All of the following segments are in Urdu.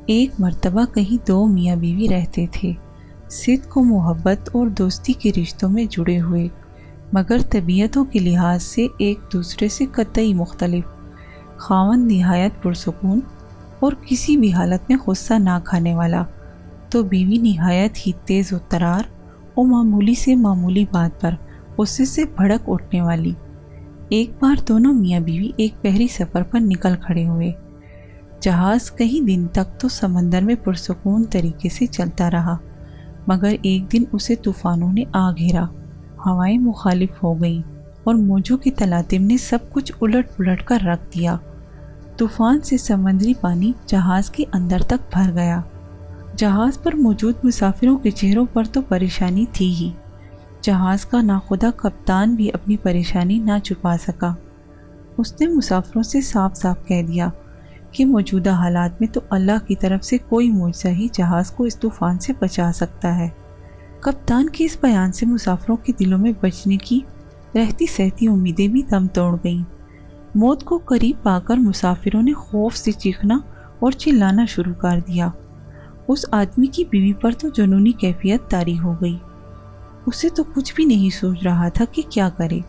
ایک مرتبہ کہیں دو میاں بیوی رہتے تھے، صدق و محبت اور دوستی کے رشتوں میں جڑے ہوئے، مگر طبیعتوں کے لحاظ سے ایک دوسرے سے قطعی مختلف۔ خاوند نہایت پرسکون اور کسی بھی حالت میں غصہ نہ کھانے والا، تو بیوی نہایت ہی تیز و ترار اور معمولی سے معمولی بات پر غصے سے بھڑک اٹھنے والی۔ ایک بار دونوں میاں بیوی ایک بحری سفر پر نکل کھڑے ہوئے۔ جہاز کئی دن تک تو سمندر میں پرسکون طریقے سے چلتا رہا، مگر ایک دن اسے طوفانوں نے آ گھیرا۔ ہوائیں مخالف ہو گئیں اور موجوں کے تلاطم نے سب کچھ الٹ پلٹ کر رکھ دیا۔ طوفان سے سمندری پانی جہاز کے اندر تک بھر گیا۔ جہاز پر موجود مسافروں کے چہروں پر تو پریشانی تھی ہی، جہاز کا ناخدا کپتان بھی اپنی پریشانی نہ چھپا سکا۔ اس نے مسافروں سے صاف صاف کہہ دیا کہ موجودہ حالات میں تو اللہ کی طرف سے کوئی معجزہ ہی جہاز کو اس طوفان سے بچا سکتا ہے۔ کپتان کے اس بیان سے مسافروں کے دلوں میں بچنے کی رہتی سہتی امیدیں بھی دم توڑ گئیں۔ موت کو قریب پا کر مسافروں نے خوف سے چیخنا اور چلانا شروع کر دیا۔ اس آدمی کی بیوی پر تو جنونی کیفیت طاری ہو گئی۔ اسے تو کچھ بھی نہیں سوچ رہا تھا کہ کیا کرے۔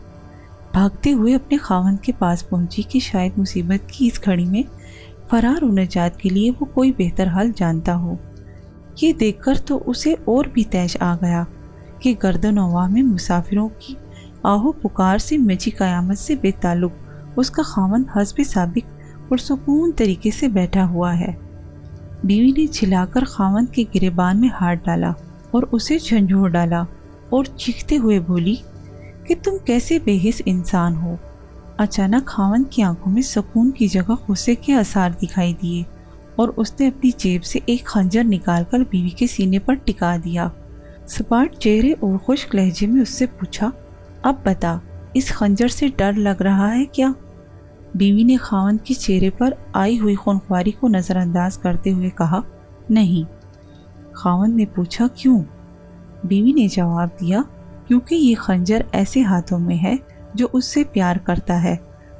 بھاگتے ہوئے اپنے خاوند کے پاس پہنچی کہ شاید مصیبت کی اس گھڑی میں فرار و نجات کے لیے وہ کوئی بہتر حل جانتا ہو۔ یہ دیکھ کر تو اسے اور بھی طیش آ گیا کہ گرد و نواح میں مسافروں کی آہو پکار سے مچی قیامت سے بے تعلق اس کا خاوند حسب سابق پرسکون طریقے سے بیٹھا ہوا ہے۔ بیوی نے چلا کر خاوند کے گریبان میں ہاتھ ڈالا اور اسے جھنجھوڑ ڈالا اور چیختے ہوئے بولی کہ تم کیسے بے حس انسان ہو۔ اچانک خاوند کی آنکھوں میں سکون کی جگہ غصے کے آثار دکھائی دیے اور اس نے اپنی جیب سے ایک خنجر نکال کر بیوی کے سینے پر ٹکا دیا۔ سپاٹ چہرے اور خشک لہجے میں اس سے پوچھا، اب بتا، اس خنجر سے ڈر لگ رہا ہے کیا؟ بیوی نے خاوند کے چہرے پر آئی ہوئی خونخواری کو نظر انداز کرتے ہوئے کہا، نہیں۔ خاوند نے پوچھا، کیوں؟ بیوی نے جواب دیا، کیونکہ یہ خنجر ایسے ہاتھوں میں ہے جو اس سے پیار کرتا ہے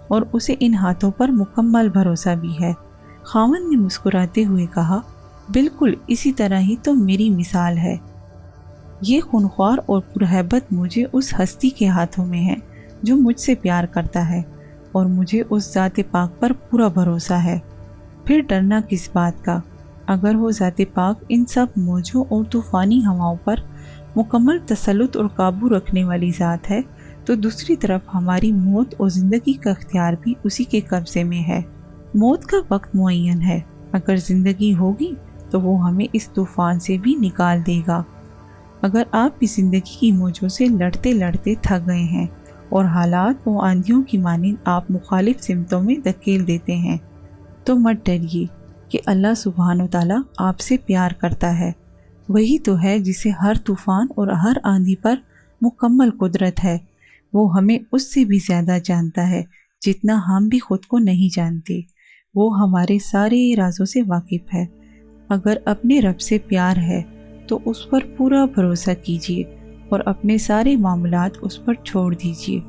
اور اسے ان ہاتھوں پر مکمل بھروسہ بھی ہے۔ خاوند نے مسکراتے ہوئے کہا، بالکل اسی طرح ہی تو میری مثال ہے۔ یہ خونخوار اور پرہیبت مجھے اس ہستی کے ہاتھوں میں ہے جو مجھ سے پیار کرتا ہے، اور مجھے اس ذات پاک پر پورا بھروسہ ہے۔ پھر ڈرنا کس بات کا؟ اگر وہ ذات پاک ان سب موجوں اور طوفانی ہواؤں پر مکمل تسلط اور قابو رکھنے والی ذات ہے، تو دوسری طرف ہماری موت اور زندگی کا اختیار بھی اسی کے قبضے میں ہے۔ موت کا وقت معین ہے، اگر زندگی ہوگی تو وہ ہمیں اس طوفان سے بھی نکال دے گا۔ اگر آپ بھی زندگی کی موجوں سے لڑتے لڑتے تھک گئے ہیں اور حالات و آندھیوں کی مانند آپ مخالف سمتوں میں دھکیل دیتے ہیں، تو مت ڈریے کہ اللہ سبحانہ و تعالیٰ آپ سے پیار کرتا ہے۔ وہی تو ہے جسے ہر طوفان اور ہر آندھی پر مکمل قدرت ہے۔ وہ ہمیں اس سے بھی زیادہ جانتا ہے جتنا ہم بھی خود کو نہیں جانتے۔ وہ ہمارے سارے رازوں سے واقف ہے۔ اگر اپنے رب سے پیار ہے تو اس پر پورا بھروسہ کیجیے اور اپنے سارے معاملات اس پر چھوڑ دیجیے۔